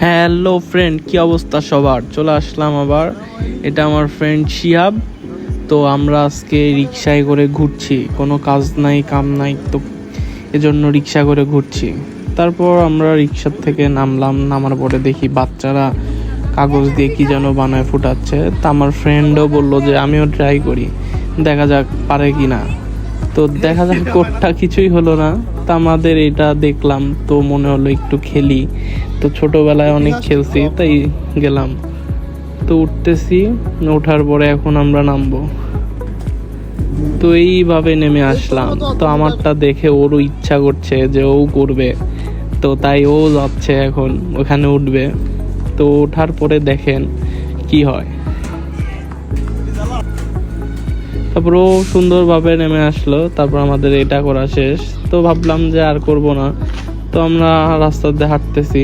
Hello friend, কি অবস্থা সবার? চলে আসলাম আবার। এটা আমার ফ্রেন্ড শিহাব। তো আমরা আজকে রিক্সায় করে ঘুরছি, কোনো কাজ নাই কাম নাই, তো এজন্য রিক্সা করে ঘুরছি। তারপর আমরা রিক্সার থেকে নামলাম, নামার পরে দেখি বাচ্চারা কাগজ দিয়ে কি যেন বানায় ফুটাচ্ছে। তা আমার ফ্রেন্ডও বললো যে আমিও ট্রাই করি, দেখা যাক পারে কি না। তো দেখা যাক কোটটা কিছুই হলো না। তা আমাদের এটা দেখলাম তো মনে হলো একটু খেলি। তো ছোটবেলায় অনেক খেলছি, তাই গেলাম। তো উঠতেছি, ওঠার পরে এখন আমরা নামবো। তো এইভাবে নেমে আসলাম। তো আমারটা দেখে ওরও ইচ্ছা করছে যে ও করবে, তো তাই ও যাচ্ছে এখন ওখানে উঠবে। তো ওঠার পরে দেখেন কি হয়। তারপর ও সুন্দরভাবে নেমে আসলো। তারপর আমাদের এটা করা শেষ। তো ভাবলাম যে আর করব না। তো আমরা রাস্তা দিয়ে হাঁটতেছি।